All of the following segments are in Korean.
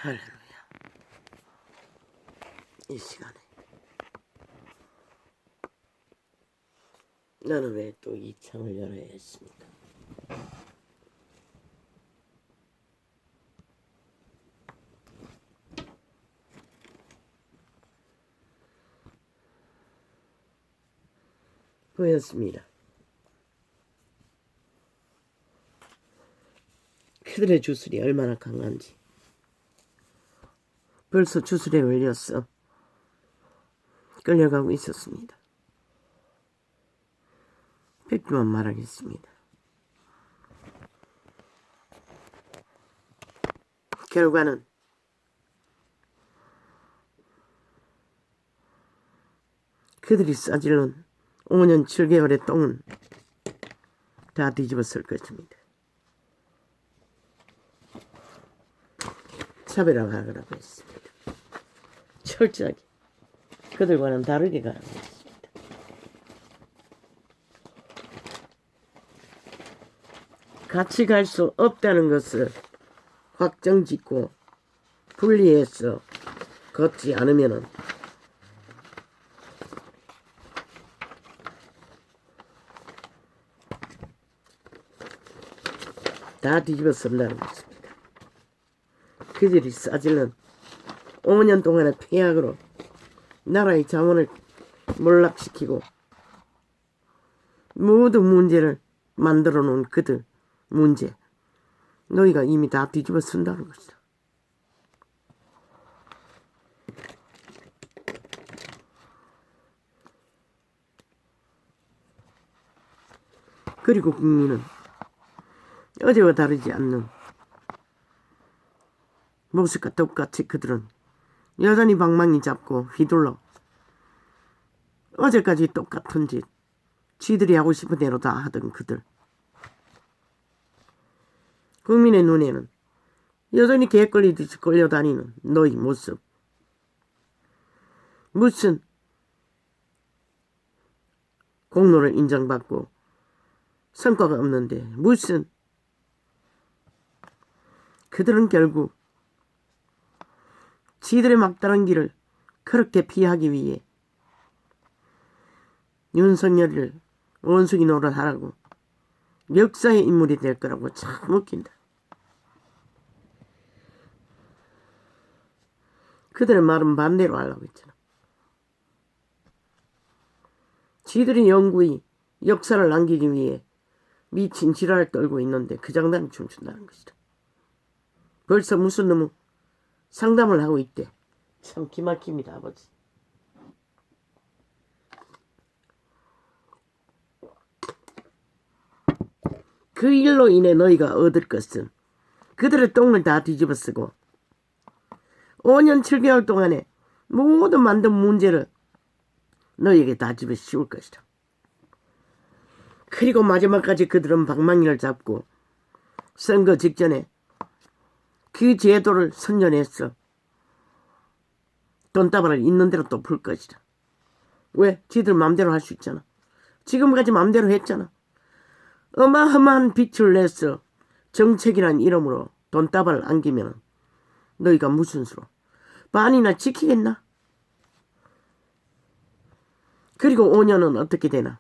할렐루야. 이 시간에 나는 왜 또 이 창을 열어야 했습니까? 보였습니다. 그들의 주술이 얼마나 강한지. 벌써 주술에 걸렸어. 끌려가고 있었습니다. 뵙기만 말하겠습니다. 결과는 그들이 싸질른 5년 7개월의 똥은 다 뒤집었을 것입니다. 차별화하라고 했습니다. 철저하게 그들과는 다르게 가라고 했습니다. 같이 갈 수 없다는 것을 확정짓고 분리해서 걷지 않으면은 다 뒤집어 쓴다는 것입니다. 그들이 싸질른 5년 동안의 폐악으로 나라의 자원을 몰락시키고 모든 문제를 만들어 놓은 그들 문제, 너희가 이미 다 뒤집어 쓴다는 것이다. 그리고 국민은 어제와 다르지 않는 모습과 똑같이 그들은 여전히 방망이 잡고 휘둘러 어제까지 똑같은 짓, 쥐들이 하고 싶은 대로 다 하던 그들. 국민의 눈에는 여전히 개 끌리듯이 끌려다니는 너희 모습. 무슨 공로를 인정받고 성과가 없는데 무슨 그들은 결국 지들의 막다른 길을 그렇게 피하기 위해 윤석열을 원숭이 노릇하라고 역사의 인물이 될 거라고 참 웃긴다. 그들의 말은 반대로 하려고 했잖아. 지들이 영구히 역사를 남기기 위해 미친 지랄을 떨고 있는데 그 장단을 춤춘다는 것이다. 벌써 무슨 놈의 상담을 하고 있대. 참 기막힙니다, 아버지. 그 일로 인해 너희가 얻을 것은 그들의 똥을 다 뒤집어 쓰고 5년 7개월 동안에 모든 만든 문제를 너희에게 다 집어 씌울 것이다. 그리고 마지막까지 그들은 방망이를 잡고 선거 직전에 그 제도를 선전했어. 돈다발을 있는 대로 또 풀 것이다. 왜? 지들 마음대로 할 수 있잖아. 지금까지 마음대로 했잖아. 어마어마한 빚을 내서 정책이란 이름으로 돈다발을 안기면 너희가 무슨 수로 반이나 지키겠나? 그리고 5년은 어떻게 되나?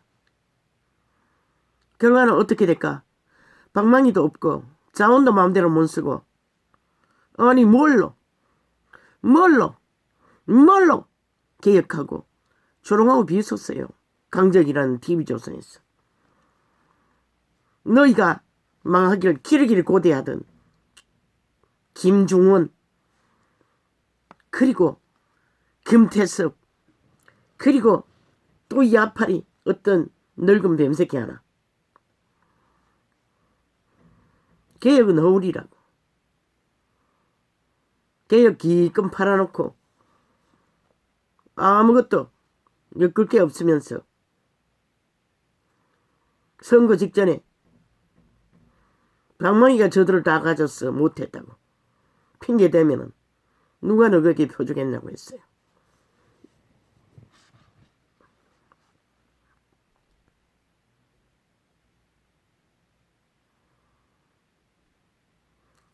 결과는 어떻게 될까? 방망이도 없고 자원도 마음대로 못 쓰고 아니 뭘로 개혁하고 조롱하고 비웃었어요. 강적이라는 TV조선에서. 너희가 망하기를 기르기를 고대하던 김중원 그리고 김태섭 그리고 또 이 아파리 어떤 늙은 뱀새끼 하나. 개혁은 허울이라고. 개혁 기껏 팔아놓고 아무것도 엮을 게 없으면서 선거 직전에 방망이가 저들을 다 가졌어 못했다고 핑계대면은 누가 너에게 표주겠냐고 했어요.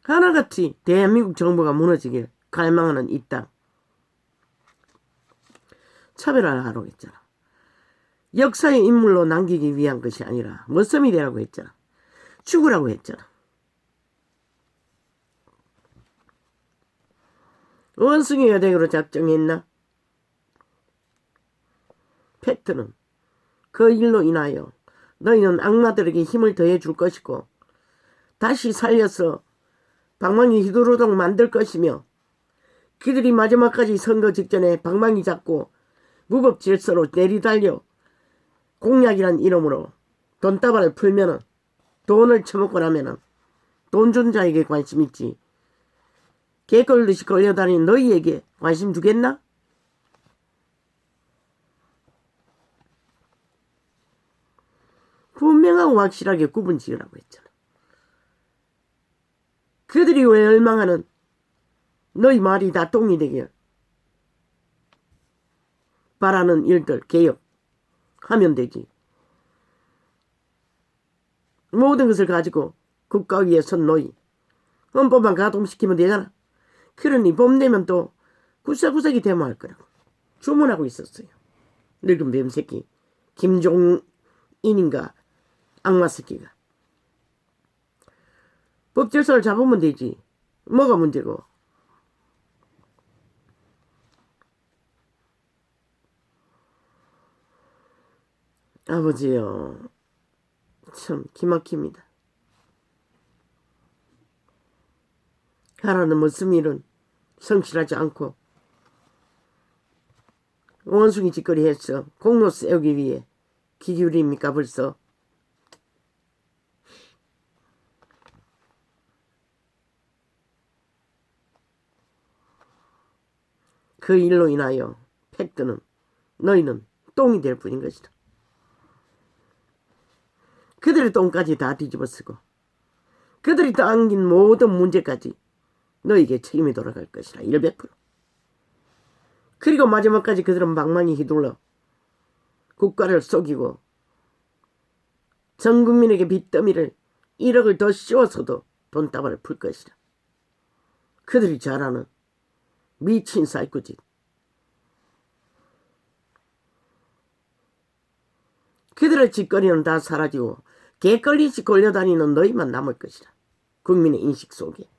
하나같이 대한민국 정부가 무너지길 갈망하는 이 땅. 차별화를 하라고 했잖아. 역사의 인물로 남기기 위한 것이 아니라 머슴이 되라고 했잖아. 죽으라고 했잖아. 원숭이가 되기로 작정했나? 팩트는 그 일로 인하여 너희는 악마들에게 힘을 더해 줄 것이고 다시 살려서 방망이 휘두르도록 만들 것이며 그들이 마지막까지 선거 직전에 방망이 잡고 무법질서로 내리달려 공약이란 이름으로 돈다발을 풀면은 돈을 처먹고 나면은 돈 준 자에게 관심 있지. 개 걸듯이 걸려다니는 너희에게 관심 주겠나? 분명하고 확실하게 구분 지으라고 했잖아. 그들이 왜 열망하는 너희 말이 다 똥이 되길 바라는 일들 개혁하면 되지. 모든 것을 가지고 국가 위에 선 너희 헌법만 가동시키면 되잖아. 그러니 봄 되면 또 구석구석이 데모할 거라고 주문하고 있었어요. 늙은 뱀새끼 김종인인가 악마 새끼가. 법질서를 잡으면 되지. 뭐가 문제고. 아버지요. 참 기막힙니다. 하라는 무슨 일은 성실하지 않고 원숭이 짓거리 했어. 공로 세우기 위해 기기울입니까 벌써. 그 일로 인하여 팩트는 너희는 똥이 될 뿐인 것이다. 그들의 똥까지 다 뒤집어쓰고 그들이 떠안긴 모든 문제까지 너에게 책임이 돌아갈 것이라 100%. 그리고 마지막까지 그들은 방망이 휘둘러 국가를 속이고 전 국민에게 빚더미를 1억을 더 씌워서도 돈다발을 풀 것이라. 그들이 잘하는 미친 사이코짓. 그들의 짓거리는 다 사라지고 개걸리듯이 걸려다니는 너희만 남을 것이라. 국민의 인식 속에.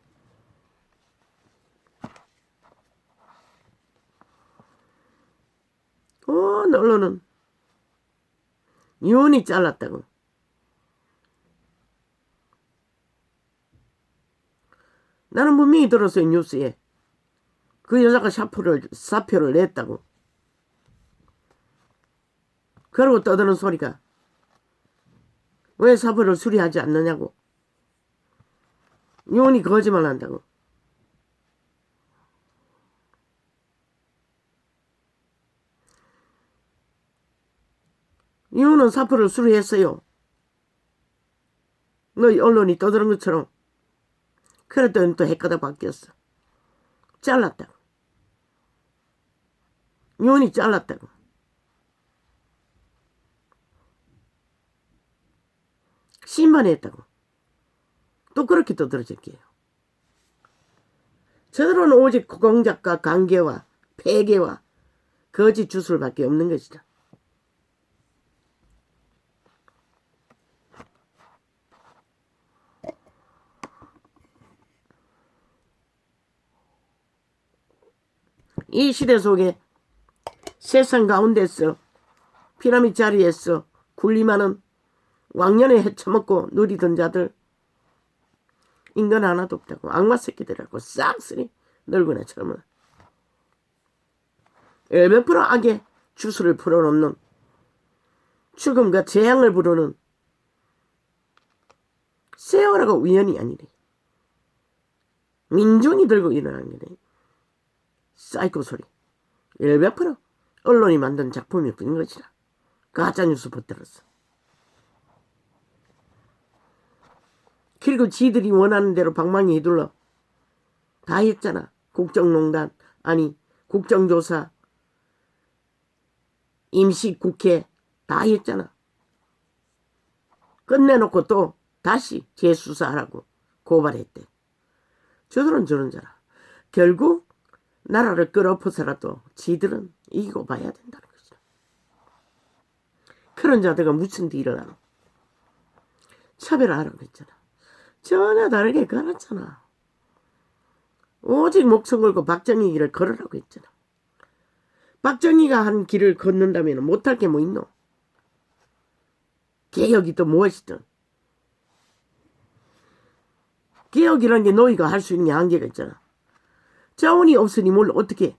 언론은 유언이 잘랐다고. 나는 분명히 들었어요. 뉴스에. 그 여자가 사표를 냈다고. 그러고 떠드는 소리가 왜 사표를 수리하지 않느냐고. 유언이 거짓말한다고. 유언은 사표를 수리했어요. 너희 언론이 떠드는 것처럼. 그랬더니 또 헷가다 바뀌었어. 잘랐다고. 유언이 잘랐다고. 심판했다고. 또 그렇게 떠들어질게요. 저들은 오직 공작과 관계와 폐계와 거짓 주술밖에 없는 것이다. 이 시대 속에 세상 가운데서 피라미드 자리에서 군림하는 왕년에 헤쳐먹고 누리던 자들 인간 하나도 없다고. 악마 새끼들하고 싹쓸이 늙은애 젊은 100% 악의 주술을 풀어놓는 죽음과 재앙을 부르는 세월하고 우연이 아니래. 민중이 들고 일어나는 거래. 사이코 소리. 100% 언론이 만든 작품일 뿐인 것이라. 가짜뉴스 퍼뜨렸어. 그리고 지들이 원하는 대로 방망이 휘둘러 다 했잖아. 국정농단, 아니 국정조사, 임시국회 다 했잖아. 끝내놓고 또 다시 재수사하라고 고발했대. 저들은 저런 자라. 결국 나라를 끌어엎어서라도 지들은 이기고 봐야 된다는 것이다. 그런 자들과 무슨 일을 하노? 차별하라고 했잖아. 전혀 다르게 걸었잖아. 오직 목숨 걸고 박정희 길을 걸으라고 했잖아. 박정희가 한 길을 걷는다면 못할 게 뭐 있노? 개혁이 또 무엇이든. 개혁이라는 게 너희가 할 수 있는 게 한계가 있잖아. 자원이 없으니 뭘 어떻게 해?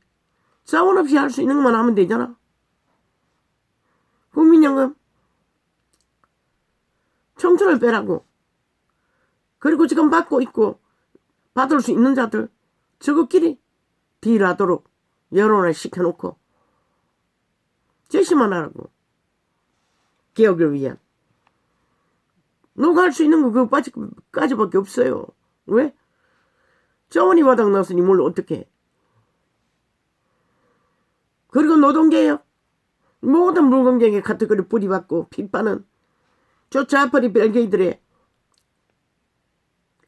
자원 없이 할 수 있는 것만 하면 되잖아. 국민연금 청춘을 빼라고. 그리고 지금 받고 있고 받을 수 있는 자들 저것끼리 딜하도록 여론을 시켜놓고 제시만 하라고. 개혁을 위한. 너가 할 수 있는 거 그거까지밖에 없어요. 왜? 자원이 바닥났으니 뭘 어떻게 해. 그리고 노동개혁. 모든 물건경에 카테고리 뿌리받고 핍받는 저 좌파리 벨게이들의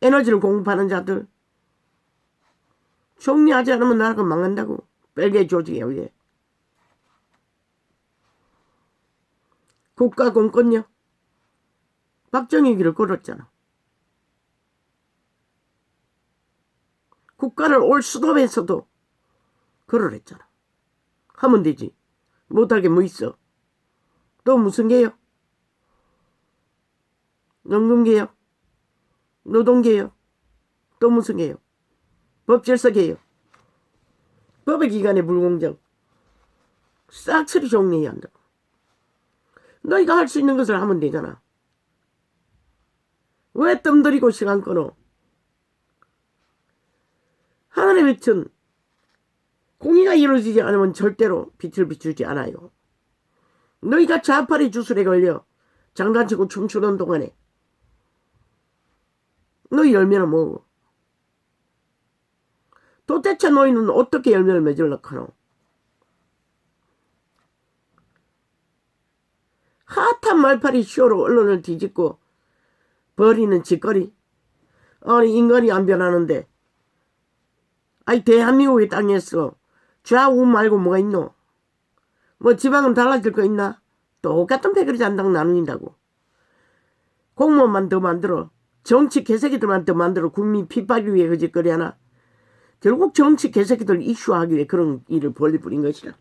에너지를 공급하는 자들. 정리하지 않으면 나라가 망한다고. 벨게이 조직에 의해. 국가 공권력. 박정희 길을 걸었잖아. 국가를 올 수도에서도 걸으랬잖아. 하면 되지. 못할 게 뭐 있어. 또 무슨 개혁? 연금개혁, 노동개혁, 또 무슨 개혁? 법질서개혁, 법의 기관의 불공정, 싹쓸이 정리해야 한다. 너희가 할 수 있는 것을 하면 되잖아. 왜 뜸들이고 시간 끊어? 하늘의 빛은 공의가 이루어지지 않으면 절대로 빛을 비추지 않아요. 너희가 좌파리 주술에 걸려 장난치고 춤추는 동안에 너희 열매는 뭐고? 도대체 너희는 어떻게 열매를 맺으려고 하노? 핫한 말파리 쇼로 언론을 뒤집고 버리는 짓거리. 아니 인간이 안 변하는데 아니 대한민국의 땅에서 좌우 말고 뭐가 있노? 뭐 지방은 달라질 거 있나? 똑같은 패거리 잔당 나누인다고. 공무원만 더 만들어. 정치 개새끼들만 더 만들어. 국민 핏발기 위해 그 짓거리 하나. 결국 정치 개새끼들 이슈하기 위해 그런 일을 벌리 뿌린 것이라.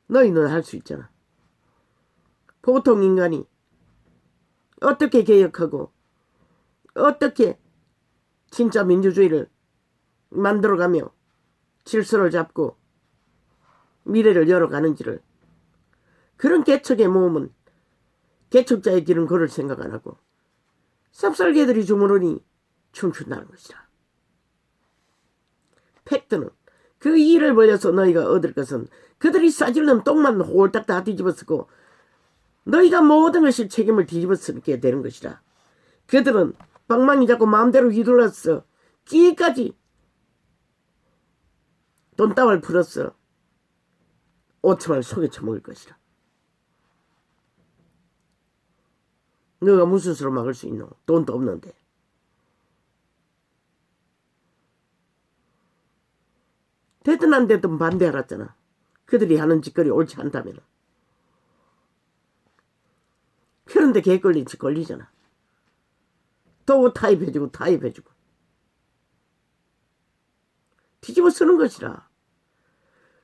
너희는 할 수 있잖아. 보통 인간이 어떻게 개혁하고 어떻게 진짜 민주주의를 만들어가며 질서를 잡고 미래를 열어가는지를. 그런 개척의 모험은 개척자의 길은 걸을 생각 안 하고 쌉쌀개들이 주무르니 춤춘다는 것이라. 팩트는 그 일을 벌여서 너희가 얻을 것은 그들이 싸질른 똥만 홀딱 다 뒤집어 쓰고 너희가 모든 것을 책임을 뒤집어 쓰게 되는 것이라. 그들은 방망이 잡고 마음대로 휘둘렀어. 끼까지 돈다발 풀었어. 오천을 속에 쳐먹을 것이라. 너가 무슨 수로 막을 수 있노? 돈도 없는데. 되든 안 되든 반대하랬잖아. 그들이 하는 짓거리 옳지 않다면. 그런데 개걸린 짓 걸리잖아. 또 타입해주고 타입해주고. 뒤집어 쓰는 것이라.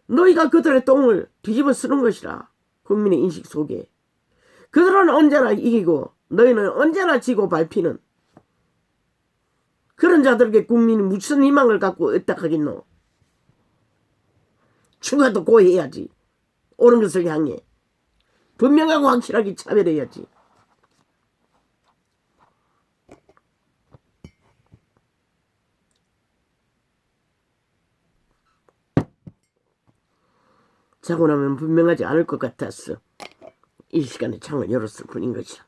너희가 그들의 똥을 뒤집어 쓰는 것이라. 국민의 인식 속에. 그들은 언제나 이기고 너희는 언제나 지고 밟히는 그런 자들에게 국민이 무슨 희망을 갖고 애딱하겠노. 죽어도 고해야지. 옳은 것을 향해. 분명하고 확실하게 차별해야지. 자고 나면 분명하지 않을 것 같았어. 이 시간에 창을 열었을 뿐인 것이라.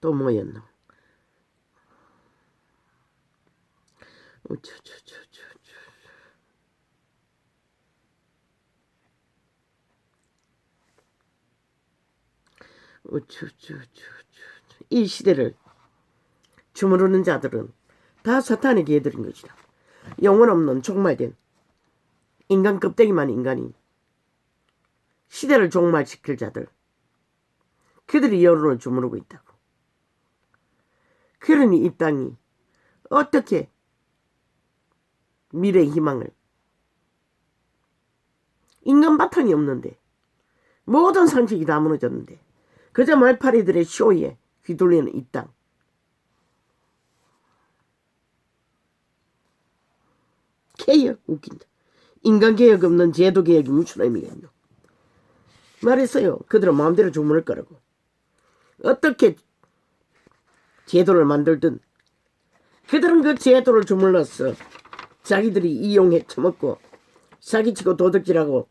또 뭐였노? 이 시대를 주무르는 자들은 다 사탄의 개들인 것이다. 영혼 없는 종말된 인간 껍데기만 인간인 시대를 종말시킬 자들, 그들이 여론을 주무르고 있다고. 그러니 이 땅이 어떻게 미래의 희망을, 인간 바탕이 없는데 모든 상식이 다 무너졌는데 그저 말파리들의 쇼에 휘둘리는 이 땅. 개혁 웃긴다. 인간 개혁 없는 제도 개혁이 무슨 의미가 있노. 말했어요. 그들은 마음대로 주문을 거라고. 어떻게 제도를 만들든 그들은 그 제도를 주물러서 자기들이 이용해 처먹고 사기치고 도둑질하고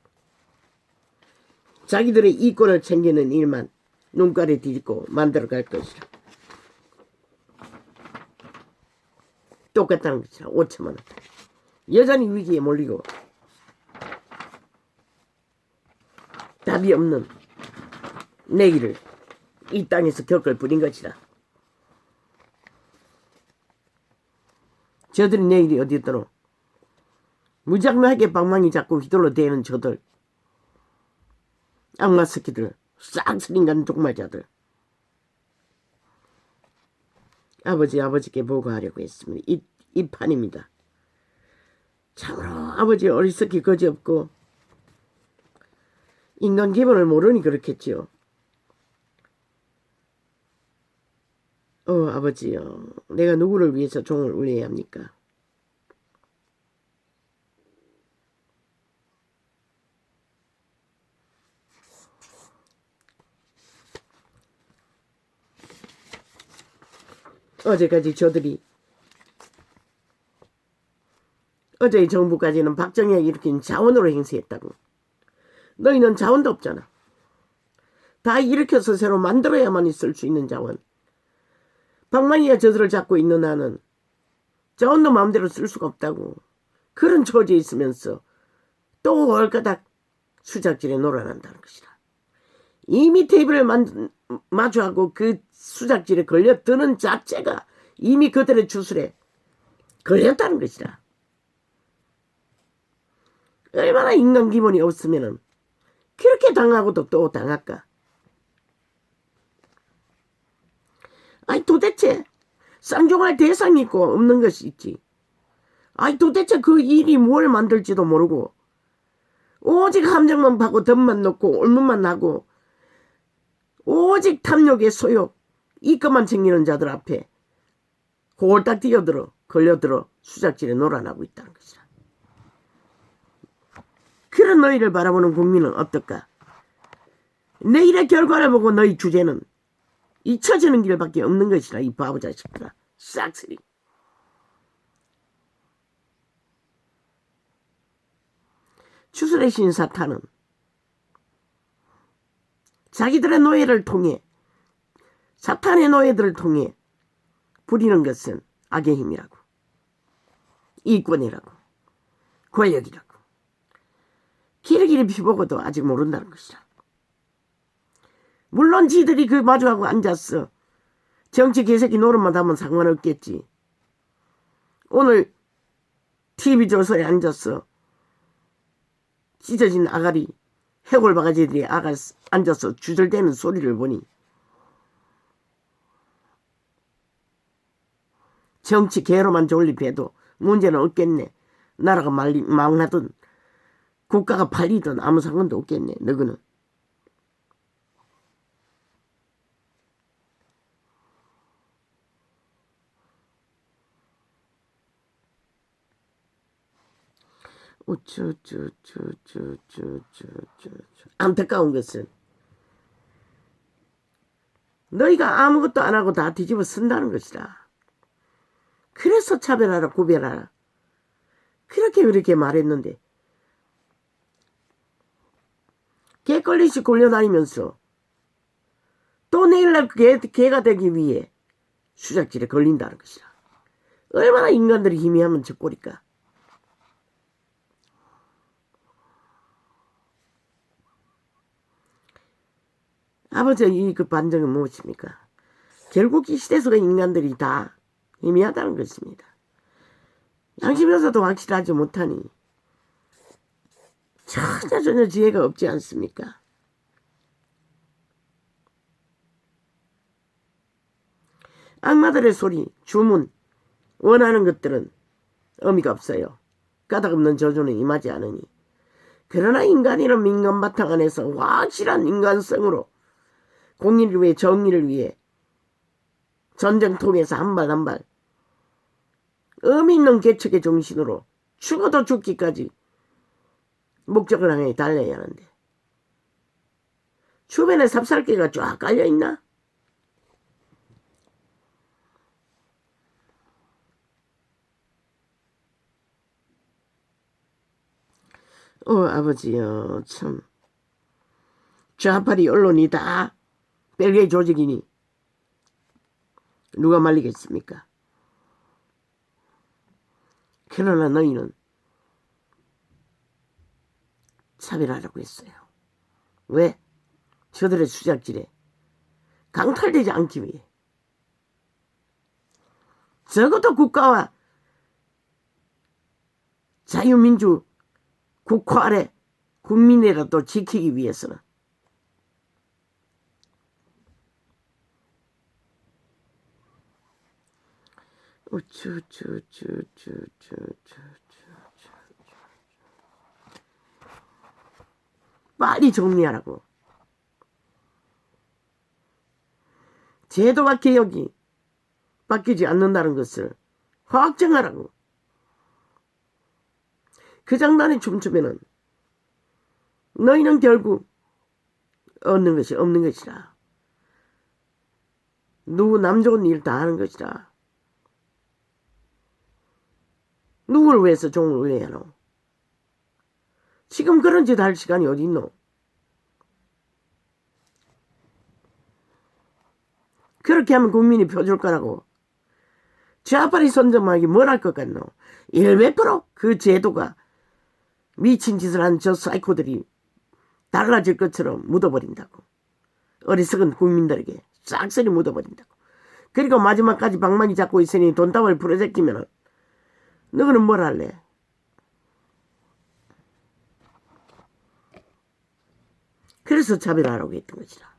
자기들의 이권을 챙기는 일만 눈깔에 뒤집고 만들어 갈 것이라. 똑같다는 것이라. 5천만 원. 여전히 위기에 몰리고 답이 없는 내일을 이 땅에서 겪을 뿐인 것이라. 저들이 내일이 어디 있더노. 무장하게 방망이 잡고 휘둘러 대는 저들, 악마 새끼들, 싹쓸인간 종말자들. 아버지께 보고하려고 했습니다. 이 판입니다. 참으로 아버지 어리석기 거지없고 인간 기본을 모르니 그렇겠지요. 아버지요, 내가 누구를 위해서 종을 울려야 합니까? 어제까지 저들이, 어제의 정부까지는 박정희가 일으킨 자원으로 행세했다고. 너희는 자원도 없잖아. 다 일으켜서 새로 만들어야만 있을 수 있는 자원. 방망이가 저들을 잡고 있는 한은 자원도 마음대로 쓸 수가 없다고. 그런 처지에 있으면서 또 월가닥 수작질에 놀아난다는 것이다. 이미 테이블을 마주하고 그 수작질에 걸려드는 자체가 이미 그들의 주술에 걸렸다는 것이다. 얼마나 인간 기본이 없으면은 그렇게 당하고도 또 당할까? 아니 도대체 쌍종할 대상이 있고 없는 것이 있지. 아니 도대체 그 일이 뭘 만들지도 모르고 오직 함정만 파고 덤만 놓고 올문만 하고 오직 탐욕의 소욕 이것만 챙기는 자들 앞에 홀딱 뛰어들어 걸려들어 수작질에 놀아나고 있다는 것이다. 그런 너희를 바라보는 국민은 어떨까? 내일의 결과를 보고 너희 주제는 잊혀지는 길밖에 없는 것이라. 이 바보 자식들아, 싹쓸이. 추술의 신 사탄은 자기들의 노예를 통해, 사탄의 노예들을 통해 부리는 것은 악의 힘이라고, 이권이라고, 권력이라고. 길이길이 피보고도 아직 모른다는 것이라. 물론 지들이 그 마주하고 앉았어. 정치 개새끼 노릇만 하면 상관없겠지. 오늘 TV조선에 앉았어. 찢어진 아가리, 해골 바가지들이 앉아서 주절대는 소리를 보니 정치 개로만 존립해도 문제는 없겠네. 나라가 망하든 국가가 팔리든 아무 상관도 없겠네. 너희는. 안타까운 것은 너희가 아무것도 안 하고 다 뒤집어 쓴다는 것이다. 그래서 차별하라 구별하라 그렇게 말했는데 개걸리시 굴려다니면서 또 내일날 개가 되기 위해 수작질에 걸린다는 것이다. 얼마나 인간들이 희미하면 저 꼴일까. 아버지의 이 그 반정은 무엇입니까? 결국 이 시대 속의 인간들이 다 희미하다는 것입니다. 양심에서도 확실하지 못하니 전혀 지혜가 없지 않습니까? 악마들의 소리, 주문, 원하는 것들은 의미가 없어요. 까닭없는 저주는 임하지 않으니. 그러나 인간이란 민간 바탕 안에서 확실한 인간성으로 공의를 위해 정의를 위해 전쟁통에서 한 발 한 발 의미 있는 개척의 정신으로 죽어도 죽기까지 목적을 향해 달려야 하는데 주변에 삽살개가 쫙 깔려있나? 아버지요, 참 좌파리 언론이 다 벨기에 조직이니 누가 말리겠습니까? 그러나 너희는 차별하라고 했어요. 왜? 저들의 수작질에 강탈되지 않기 위해. 적어도 국가와 자유민주 국화 아래 국민이라도 지키기 위해서는. 빨리 정리하라고. 제도와 개혁이 바뀌지 않는다는 것을 확정하라고. 그 장단에 춤추면은 너희는 결국 얻는 것이 없는 것이라. 누구 남 좋은 일 다 하는 것이라. 누구를 위해서 종을 위해 하노? 지금 그런 짓 할 시간이 어디 있노? 그렇게 하면 국민이 펴줄 거라고. 좌파리 선점하기 뭘 할 것 같노? 100%그 제도가 미친 짓을 한 저 사이코들이 달라질 것처럼 묻어버린다고. 어리석은 국민들에게 싹쓸이 묻어버린다고. 그리고 마지막까지 방망이 잡고 있으니 돈다발 부러제끼면은 너는 뭘 할래? 그래서 차별하라고 했던 것이라.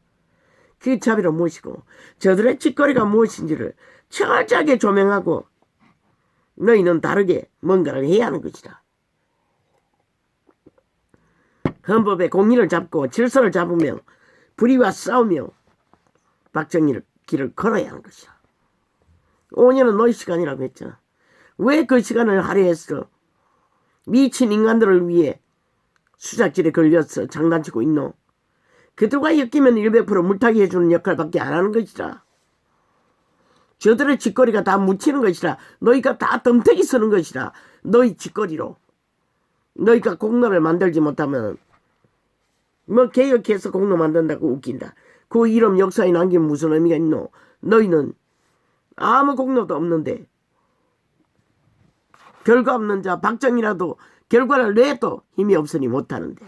그 차별은 무엇이고 저들의 짓거리가 무엇인지를 철저하게 조명하고 너희는 다르게 뭔가를 해야 하는 것이라. 헌법에 공의를 잡고 질서를 잡으며 불의와 싸우며 박정희를 길을 걸어야 하는 것이라. 5년은 너희 시간이라고 했잖아. 왜 그 시간을 할애했어? 미친 인간들을 위해 수작질에 걸려서 장난치고 있노? 그들과 엮이면 100% 물타기 해주는 역할밖에 안 하는 것이라. 저들의 짓거리가 다 묻히는 것이라. 너희가 다 덤태기 쓰는 것이라. 너희 짓거리로. 너희가 공로를 만들지 못하면 뭐 개혁해서 공로 만든다고 웃긴다. 그 이름 역사에 남기면 무슨 의미가 있노? 너희는 아무 공로도 없는데 결과 없는 자 박정희라도 결과를 내도 힘이 없으니 못하는데.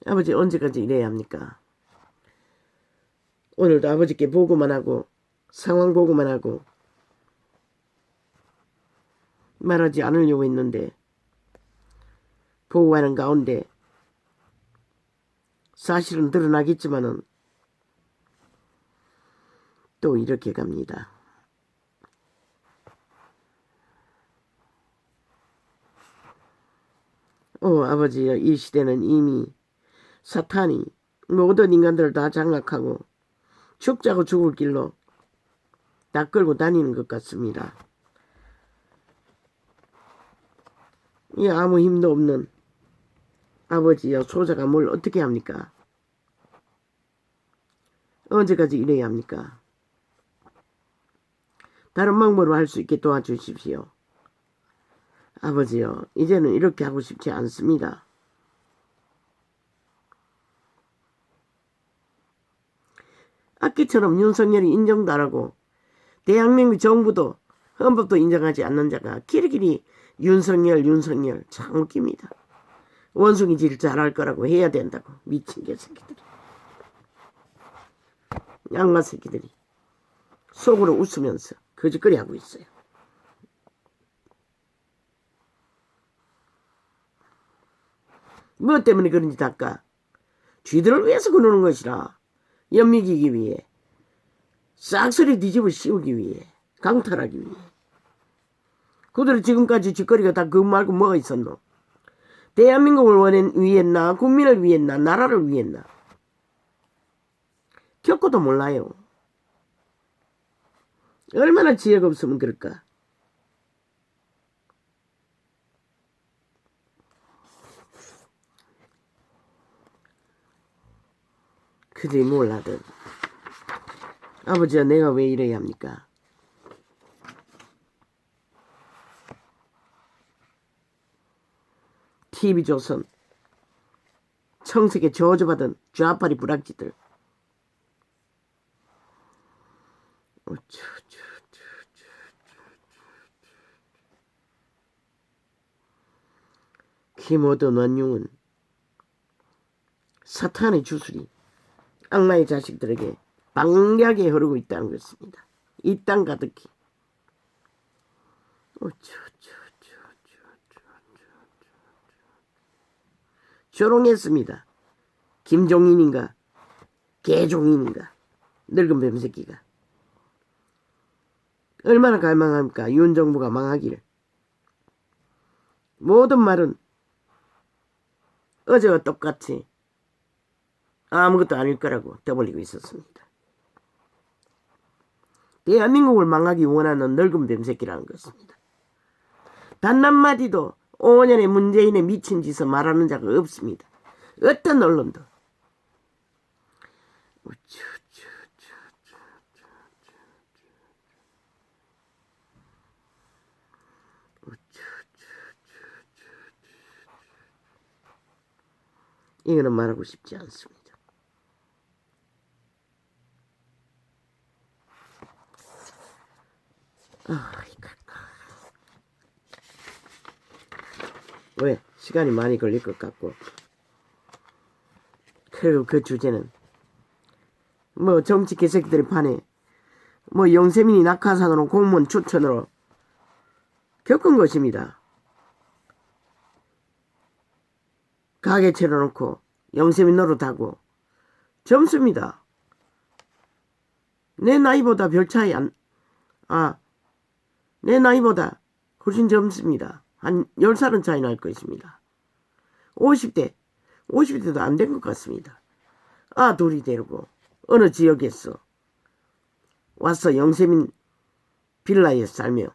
아버지 언제까지 이래야 합니까? 오늘도 아버지께 보고만 하고 상황 보고만 하고 말하지 않으려고 했는데 보고하는 가운데 사실은 드러나겠지만은 또 이렇게 갑니다. 아버지여, 이 시대는 이미 사탄이 모든 인간들을 다 장악하고 죽자고 죽을 길로 다 끌고 다니는 것 같습니다. 이 아무 힘도 없는 아버지여, 소자가 뭘 어떻게 합니까? 언제까지 이래야 합니까? 다른 방법으로 할 수 있게 도와주십시오. 아버지여, 이제는 이렇게 하고 싶지 않습니다. 악기처럼 윤석열이 인정도 안 하고 대한민국 정부도 헌법도 인정하지 않는 자가 끼리끼리 윤석열 참 웃깁니다. 원숭이질 잘할 거라고 해야 된다고. 미친 개새끼들이. 양마 새끼들이 속으로 웃으면서 거짓거리 하고 있어요. 뭐 때문에 그런지 닦아. 쥐들을 위해서 그러는 것이라. 연미기기 위해. 싹소리 뒤집어 씌우기 위해. 강탈하기 위해. 그들이 지금까지 짓거리가 다 그거 말고 뭐가 있었노? 대한민국을 위했나? 국민을 위했나? 나라를 위했나? 겪고도 몰라요. 얼마나 지혜가 없으면 그럴까? 그들이 몰라든. 아버지야, 내가 왜 이래야 합니까? TV조선 청색에 저주받은 좌파리 불락지들. 김호돈 원흉은 사탄의 주술이 악마의 자식들에게 방대하게 흐르고 있다는 것입니다. 이 땅 가득히. 조롱했습니다. 김종인인가 개종인인가 늙은 뱀새끼가. 얼마나 갈망합니까? 윤 정부가 망하기를. 모든 말은 어제와 똑같이 아무것도 아닐 거라고 떠벌리고 있었습니다. 대한민국을 망하기 원하는 늙은 뱀새끼라는 것입니다. 단 한마디도 5년의 문재인의 미친 짓을 말하는 자가 없습니다. 어떤 언론도. 이거는 말하고 싶지 않습니다. 왜? 시간이 많이 걸릴 것 같고. 그리고 그 주제는 뭐 정치 개새끼들이 판에 뭐 영세민이 낙하산으로 공무원 추천으로 겪은 것입니다. 가게 차려놓고 영세민 노릇하고 젊습니다. 내 나이보다 별 차이 내 나이보다 훨씬 젊습니다. 한 10살은 차이 날 것입니다. 50대도 안 된 것 같습니다. 둘이 데리고 어느 지역에서 와서 영세민 빌라에 살며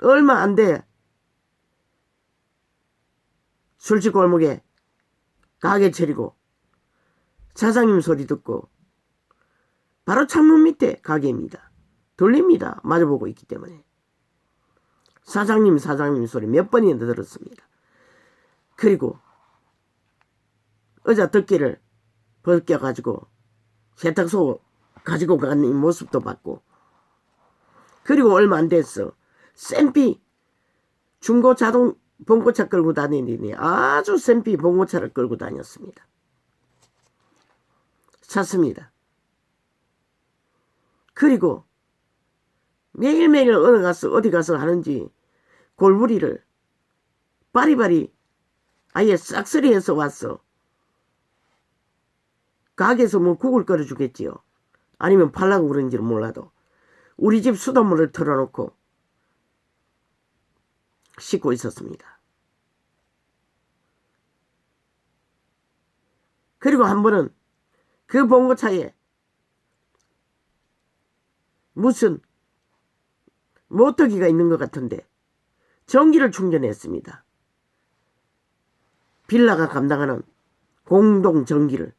얼마 안 돼 술집 골목에 가게 차리고 사장님 소리 듣고 바로 창문 밑에 가게입니다. 돌립니다. 마주보고 있기 때문에. 사장님 소리 몇 번이나 들었습니다. 그리고 의자 덮개를 벗겨가지고 세탁소 가지고 가는 이 모습도 봤고, 그리고 얼마 안 됐어. 쌤피 중고 자동 봉고차 끌고 다니니 아주 쌤피 봉고차를 끌고 다녔습니다. 샀습니다. 그리고 매일매일 어디 가서 하는지 골부리를 바리바리 아예 싹쓸이해서 왔어. 가게에서 뭐 국을 끓여주겠지요. 아니면 팔라고 그런지는 몰라도 우리 집 수돗물을 틀어놓고 씻고 있었습니다. 그리고 한 번은 그 봉고차에 무슨 모터기가 있는 것 같은데 전기를 충전했습니다. 빌라가 감당하는 공동 전기를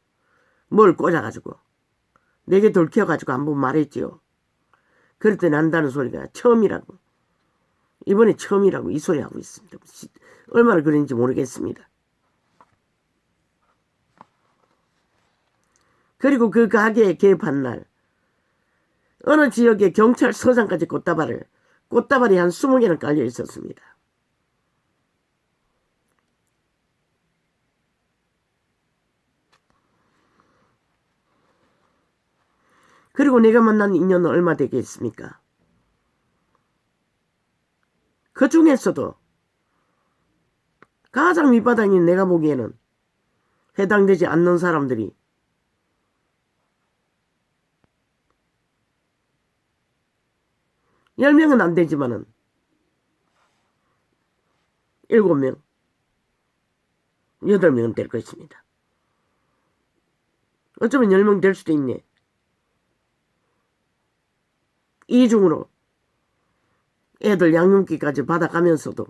뭘 꽂아가지고 내게 돌켜가지고 한번 말했지요. 그랬더니 난다는 소리가 처음이라고. 이번에 처음이라고 이 소리 하고 있습니다. 얼마나 그런지 모르겠습니다. 그리고 그 가게에 개업한 날 어느 지역에 경찰서장까지 꽃다발이 한 20개는 깔려 있었습니다. 그리고 내가 만난 인연은 얼마 되겠습니까? 그 중에서도 가장 밑바닥인 내가 보기에는 해당되지 않는 사람들이 10명은 안 되지만은 7명, 8명은 될 것입니다. 어쩌면 10명 될 수도 있네. 이중으로 애들 양육비까지 받아가면서도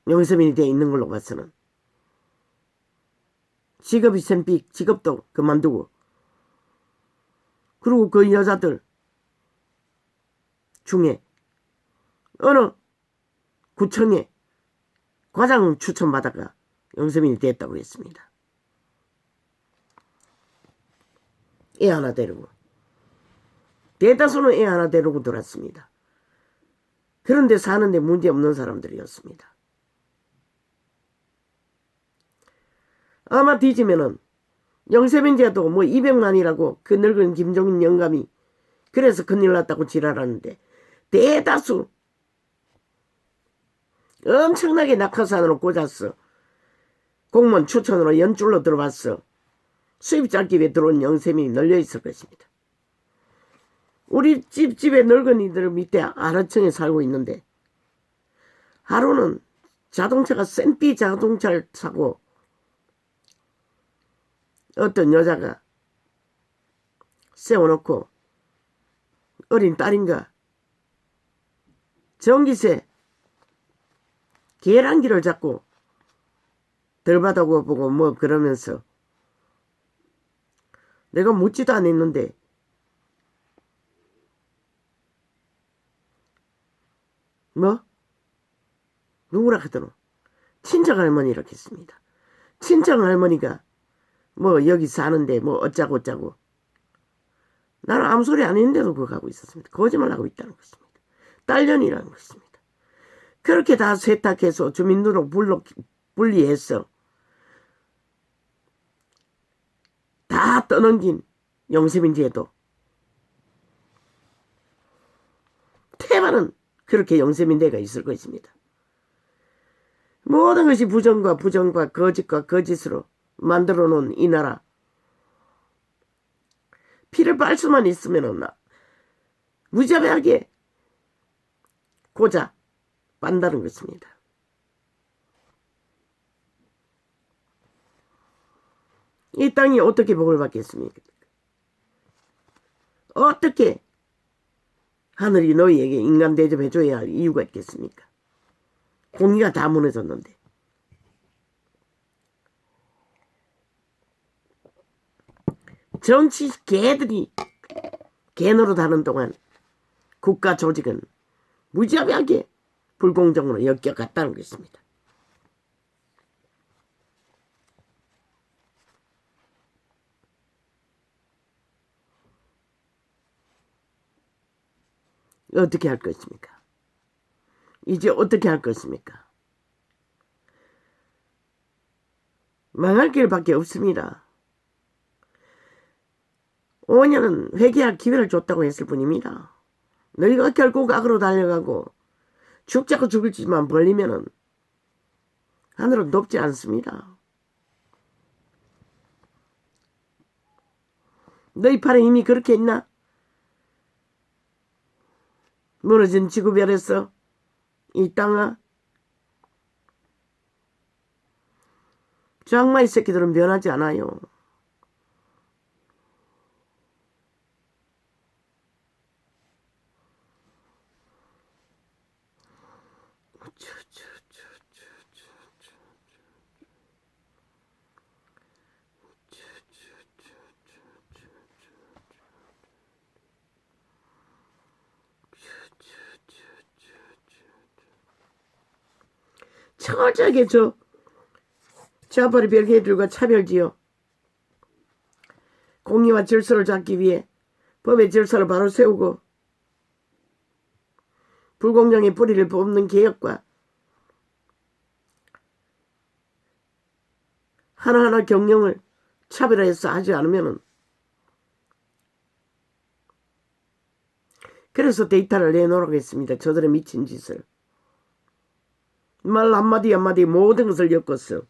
영세민이 되어 있는 걸로 봐서는 직업이 샘픽, 직업도 그만두고, 그리고 그 여자들 중에 어느 구청에 과장 추천받아가 영세민이 됐다고 했습니다. 애 하나 데리고. 대다수는 애 하나 데리고 들어왔습니다. 그런데 사는데 문제없는 사람들이었습니다. 아마 뒤지면은 영세민제도 뭐 200만이라고 그 늙은 김종인 영감이 그래서 큰일 났다고 지랄하는데, 대다수 엄청나게 낙하산으로 꽂았어. 공무원 추천으로 연줄로 들어왔어. 수입 잡기에 들어온 영세민이 널려있을 것입니다. 우리 집에 늙은이들 밑에 아래층에 살고 있는데 하루는 자동차가 샌피 자동차를 사고 어떤 여자가 세워놓고 어린 딸인가 전기세 계란기를 잡고 덜 받아보고 뭐 그러면서 내가 묻지도 않았는데 뭐? 누구라 하더노? 친정할머니라고 했습니다. 친정할머니가 뭐 여기 사는데 뭐 어쩌고 나는 아무 소리 안 했는데도 그거 하고 있었습니다. 거짓말하고 있다는 것입니다. 딸년이라는 것입니다. 그렇게 다 세탁해서 주민등록 분리해서 다 떠넘긴 영세민제도 테마는 그렇게 영세민대가 있을 것입니다. 모든 것이 부정과 거짓과 거짓으로 만들어 놓은 이 나라, 피를 빨 수만 있으면 무자비하게 고자 빤다는 것입니다. 이 땅이 어떻게 복을 받겠습니까? 어떻게 하늘이 너희에게 인간 대접해줘야 할 이유가 있겠습니까? 공기가 다 무너졌는데. 정치 개들이 개노릇 하는 동안 국가 조직은 무자비하게 불공정으로 엮여갔다는 것입니다. 어떻게 할 것입니까? 이제 어떻게 할 것입니까? 망할 길밖에 없습니다. 5년은 회개할 기회를 줬다고 했을 뿐입니다. 너희가 결국 악으로 달려가고 죽자고 죽을지만 벌리면은 하늘은 높지 않습니다. 너희 팔에 힘이 그렇게 있나? 무너진 지구별에서 이 땅아, 저 악마의 새끼들은 변하지 않아요. 철저하게 저 좌파리 별개들과 차별지어 공의와 질서를 잡기 위해 법의 질서를 바로 세우고 불공정의 뿌리를 뽑는 개혁과 하나하나 경영을 차별화해서 하지 않으면은, 그래서 데이터를 내놓으라고 했습니다. 저들의 미친 짓을. 말 한마디 한마디 모든 것을 엮었어.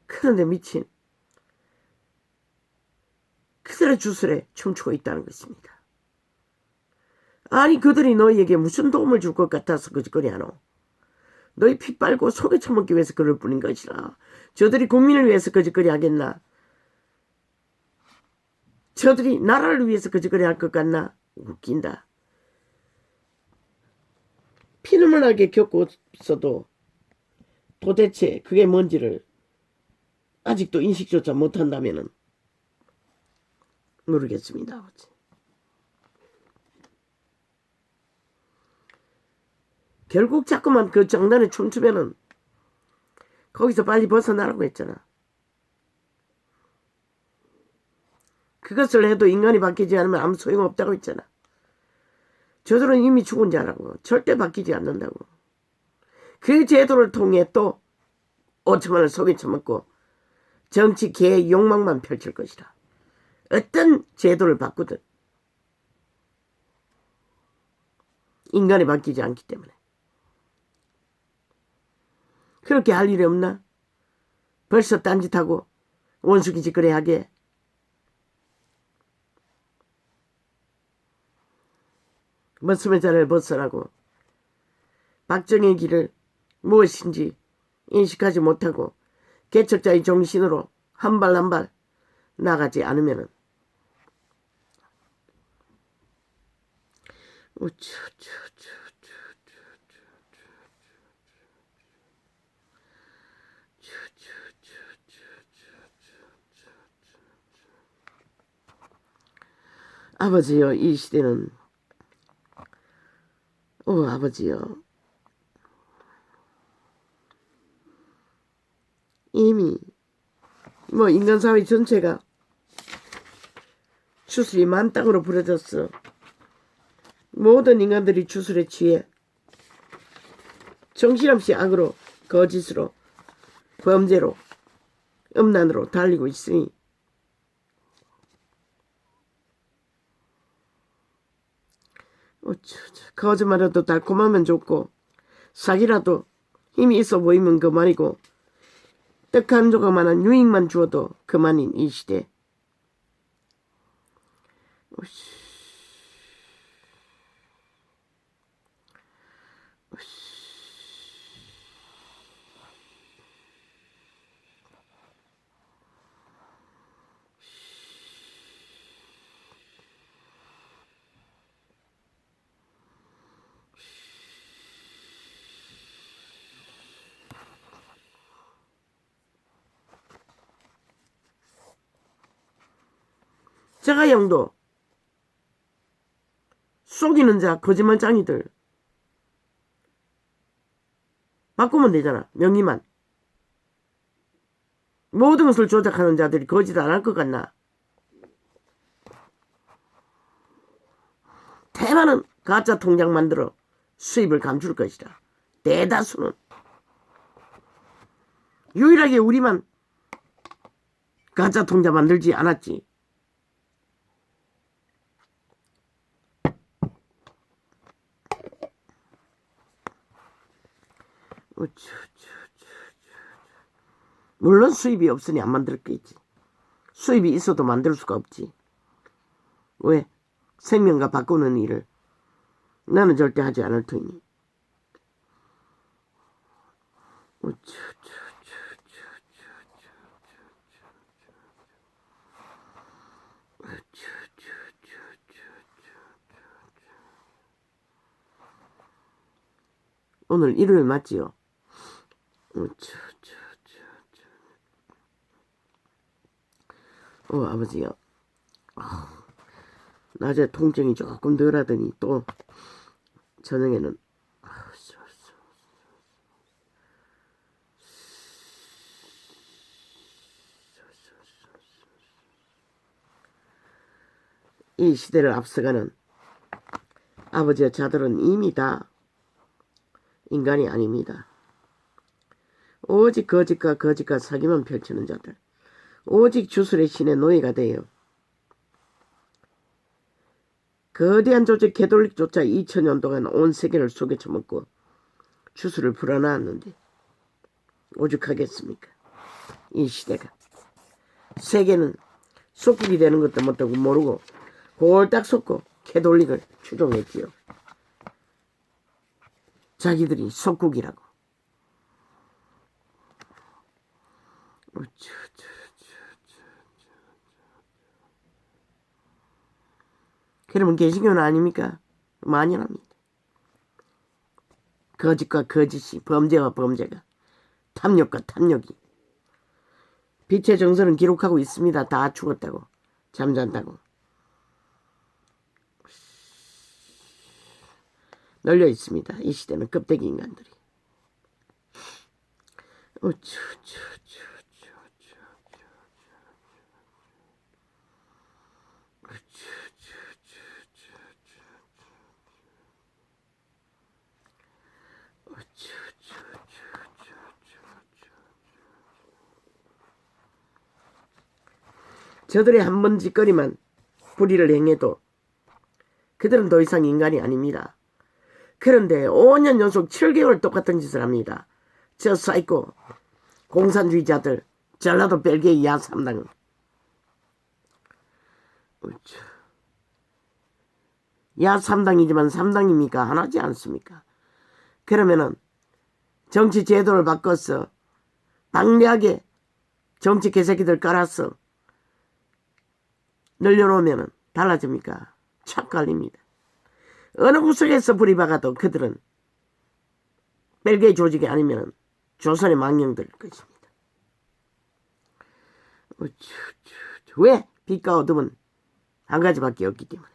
그런데 미친 그들의 주술에 춤추고 있다는 것입니다. 아니 그들이 너희에게 무슨 도움을 줄 것 같아서 거짓거리 하노? 너희 피 빨고 속에 처먹기 위해서 그럴 뿐인 것이라. 저들이 국민을 위해서 거짓거리 하겠나? 저들이 나라를 위해서 거짓거리 할 것 같나? 웃긴다. 피눈물나게 겪고 있어도 도대체 그게 뭔지를 아직도 인식조차 못한다면 모르겠습니다. 아버지. 결국 자꾸만 그 장난에 춤추면은 거기서 빨리 벗어나라고 했잖아. 그것을 해도 인간이 바뀌지 않으면 아무 소용없다고 했잖아. 저들은 이미 죽은 자라고. 절대 바뀌지 않는다고. 그 제도를 통해 또 5천만을 속에 처먹고 정치 개의 욕망만 펼칠 것이다. 어떤 제도를 바꾸든 인간이 바뀌지 않기 때문에. 그렇게 할 일이 없나? 벌써 딴짓하고 원수기 짓거리 하게. 머슴의 자를 벗어나고 박정의 길을 무엇인지 인식하지 못하고 개척자의 정신으로 한 발 한 발 나가지 않으면은 아버지여, 이 시대는 아버지여, 이미 인간사회 전체가 주술이 만땅으로 부러졌어. 모든 인간들이 주술에 취해 정신없이 악으로, 거짓으로, 범죄로, 음란으로 달리고 있으니 거짓말해도 달콤하면 좋고 사기라도 힘이 있어 보이면 그만이고 떡 한 조각만한 유익만 주어도 그만인 이 시대. 자가용도 속이는 자 거짓말장이들 바꾸면 되잖아. 명의만. 모든 것을 조작하는 자들이 거짓 안 할 것 같나? 대만은 가짜 통장 만들어 수입을 감출 것이다. 대다수는. 유일하게 우리만 가짜 통장 만들지 않았지. 물론 수입이 없으니 안 만들었겠지. 수입이 있어도 만들 수가 없지. 왜? 생명과 바꾸는 일을 나는 절대 하지 않을 테니. 오늘 일요일 맞지요? 아버지요. 낮에 통증이 조금 덜하더니 또 저녁에는 이 시대를 앞서가는 아버지의 자들은 이미 다 인간이 아닙니다. 오직 거짓과 사기만 펼치는 자들, 오직 주술의 신의 노예가 되어 거대한 조직 개돌릭조차 2000년 동안 온 세계를 속에 처먹고 주술을 불어넣었는데 오죽하겠습니까? 이 시대가. 세계는 속국이 되는 것도 못하고 모르고 골딱 속고 캐톨릭을 추종했지요. 자기들이 속국이라고. 그러면 개신교는 아닙니까? 만연합니다. 거짓과 거짓이, 범죄와 범죄가, 탐욕과 탐욕이. 빛의 정서는 기록하고 있습니다. 다 죽었다고, 잠잔다고. 널려 있습니다. 이 시대는 껍데기 인간들이. 저들의 한 번 짓거리만 불의를 행해도 그들은 더 이상 인간이 아닙니다. 그런데 5년 연속 7개월 똑같은 짓을 합니다. 저 사이코 공산주의자들, 전라도 벨기에 야3당은. 야3당이지만 3당입니까? 하나지 않습니까? 그러면은 정치 제도를 바꿔서 방대하게 정치 개새끼들 깔아서 늘려놓으면 달라집니까? 착 갈립니다. 어느 구석에서 불이 박아도 그들은 벨기에 조직이 아니면 조선의 망령될 것입니다. 왜? 빛과 어둠은 한 가지밖에 없기 때문에.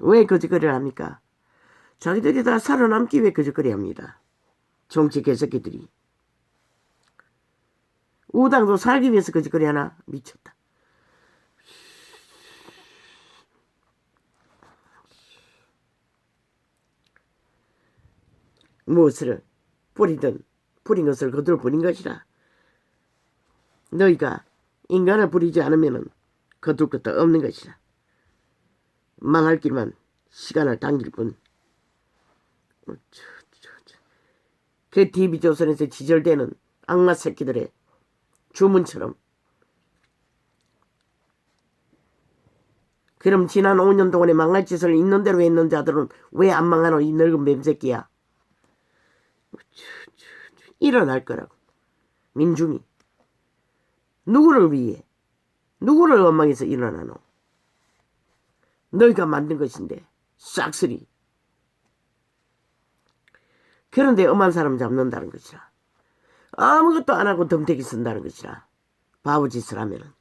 왜 거짓거리를 합니까? 자기들이 다 살아남기 위해 거짓거리 합니다. 정치 개새끼들이. 우당도 살기 위해서 거짓거리 하나? 미쳤다. 무엇을 뿌리든 뿌린 것을 그대로 뿌린 것이라. 너희가 인간을 뿌리지 않으면 거둘 것도 없는 것이라. 망할 길만 시간을 당길 뿐. 그 TV조선에서 지절되는 악마 새끼들의 주문처럼. 그럼 지난 5년 동안에 망할 짓을 있는 대로 했는 자들은 왜 안 망하노? 이 늙은 뱀새끼야. 일어날 거라고. 민중이. 누구를 위해? 누구를 원망해서 일어나노? 너희가 만든 것인데 싹쓸이. 그런데 엄한 사람 잡는다는 것이라. 아무것도 안 하고 덤태기 쓴다는 것이라. 바보짓을 하면은.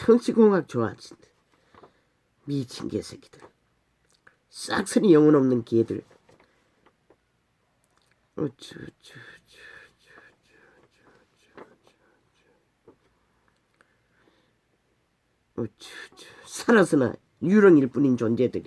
정치공학 좋아하신다. 미친 개새끼들. 싹쓸이 영혼 없는 개들. 살아서나 유령일 뿐인 존재들.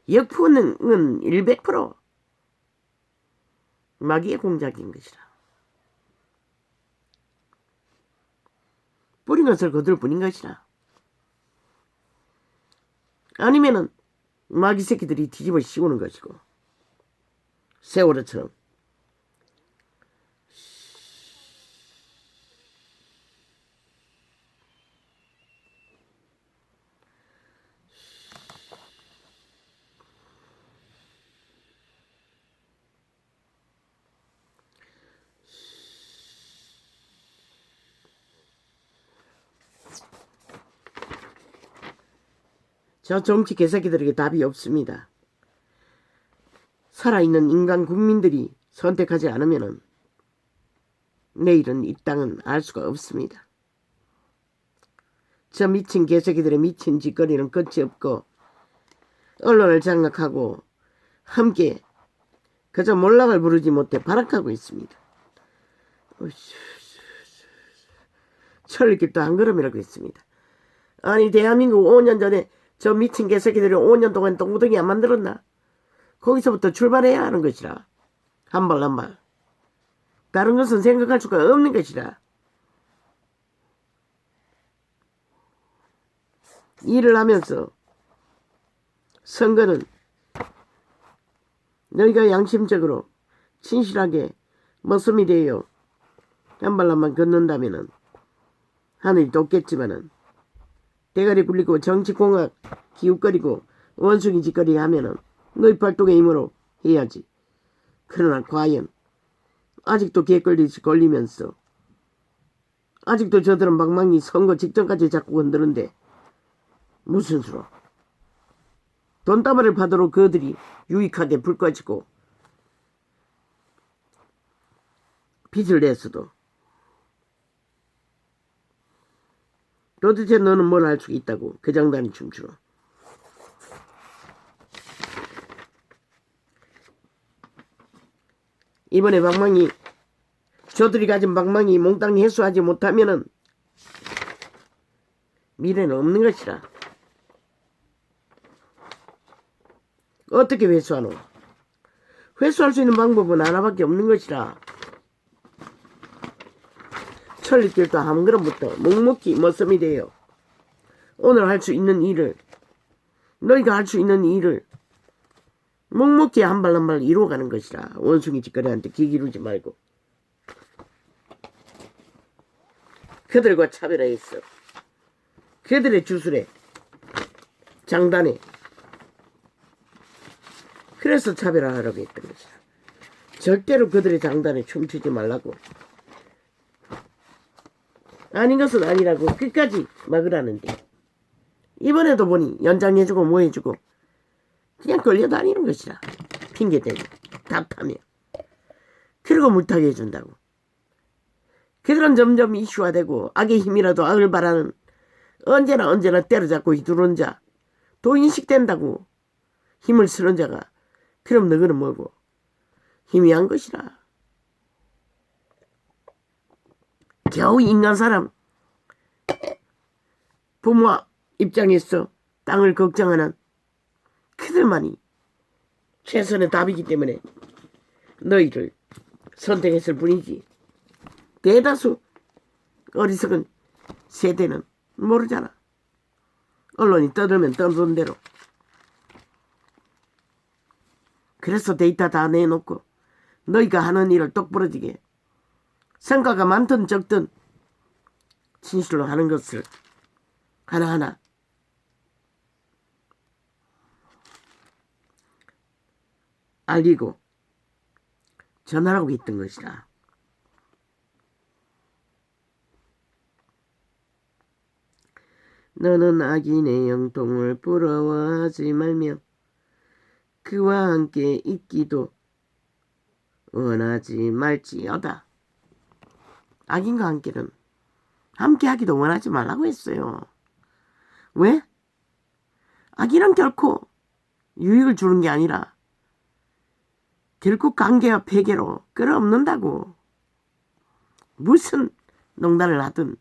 역풍은 100% 마귀의 공작인 것이라. 뿌린 것을 거둘 뿐인 것이라. 아니면은 마귀 새끼들이 뒤집어 씌우는 것이고, 세월호처럼. 저 정치 개새끼들에게 답이 없습니다. 살아있는 인간 국민들이 선택하지 않으면 내일은 이 땅은 알 수가 없습니다. 저 미친 개새끼들의 미친 짓거리는 끝이 없고 언론을 장악하고 함께 그저 몰락을 부르지 못해 발악하고 있습니다. 철길도 한 걸음이라고 했습니다. 아니 대한민국 5년 전에 저 미친 개새끼들이 5년 동안 똥구덩이 안 만들었나? 거기서부터 출발해야 하는 것이라. 한 발 한 발. 다른 것은 생각할 수가 없는 것이라. 일을 하면서 선거는 너희가 양심적으로 진실하게 머슴이 되어 한 발 한 발 걷는다면은 하늘이 돕겠지만은 대가리 굴리고 정치공학 기웃거리고 원숭이 짓거리 하면은 너희 발동의 힘으로 해야지. 그러나 과연 아직도 개걸리지 걸리면서 아직도 저들은 막막히 선거 직전까지 자꾸 건드는데 무슨 수로. 돈다발을 받으러 그들이 유익하게 불 꺼지고 빚을 냈어도 도대체 너는 뭘 할 수 있다고 그 장단이 춤추러. 이번에 방망이 저들이 가진 방망이 몽땅 회수하지 못하면은 미래는 없는 것이라. 어떻게 회수하노? 회수할 수 있는 방법은 하나밖에 없는 것이라. 천리길도 한 걸음부터 묵묵히 머슴이 되어 오늘 할 수 있는 일을 너희가 할 수 있는 일을 묵묵히 한 발 한 발 이루어가는 것이라. 원숭이 짓거리한테 귀 기울이지 말고 그들과 차별화했어. 그들의 주술에 장단에 그래서 차별화하라고 했던 것이라. 절대로 그들의 장단에 춤추지 말라고. 아닌 것은 아니라고 끝까지 막으라는데 이번에도 보니 연장해주고 뭐 해주고 그냥 끌려다니는 것이라. 핑계대고 답하며 그리고 물타기 해준다고. 그들은 점점 이슈화되고 악의 힘이라도 악을 바라는 언제나 때려잡고 휘두른 자 또 인식된다고. 힘을 쓰는 자가 그럼 너희는 뭐고 희미한 것이라. 겨우 인간 사람 부모 입장에서 땅을 걱정하는 그들만이 최선의 답이기 때문에 너희를 선택했을 뿐이지 대다수 어리석은 세대는 모르잖아. 언론이 떠들면 떠든 대로. 그래서 데이터 다 내놓고 너희가 하는 일을 똑부러지게 성과가 많든 적든 진실로 하는 것을 하나하나 알리고 전하라고 했던 것이라. 너는 악인의 영통을 부러워하지 말며 그와 함께 있기도 원하지 말지어다. 악인과 함께는 함께하기도 원하지 말라고 했어요. 왜? 악인은 결코 유익을 주는 게 아니라 결국 관계와 폐괴로 끌어엎는다고. 무슨 농단을 하든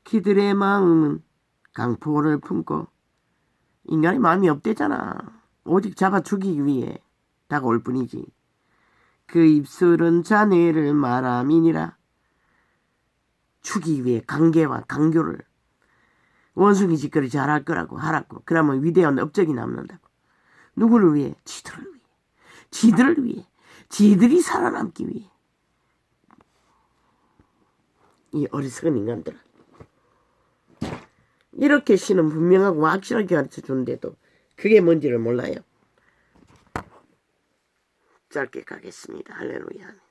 그들의 마음은 강포를 품고 인간의 마음이 없대잖아. 오직 잡아 죽이기 위해 다가올 뿐이지. 그 입술은 자네를 말함이니라. 죽이기 위해 강계와 강교를 원숭이 짓거리 잘할 거라고 하라고. 그러면 위대한 업적이 남는다고. 누구를 위해? 지들을 위해. 지들을 위해. 지들이 살아남기 위해. 이 어리석은 인간들아. 이렇게 신은 분명하고 확실하게 가르쳐 주는데도 그게 뭔지를 몰라요. 짧게 가겠습니다. 할렐루야.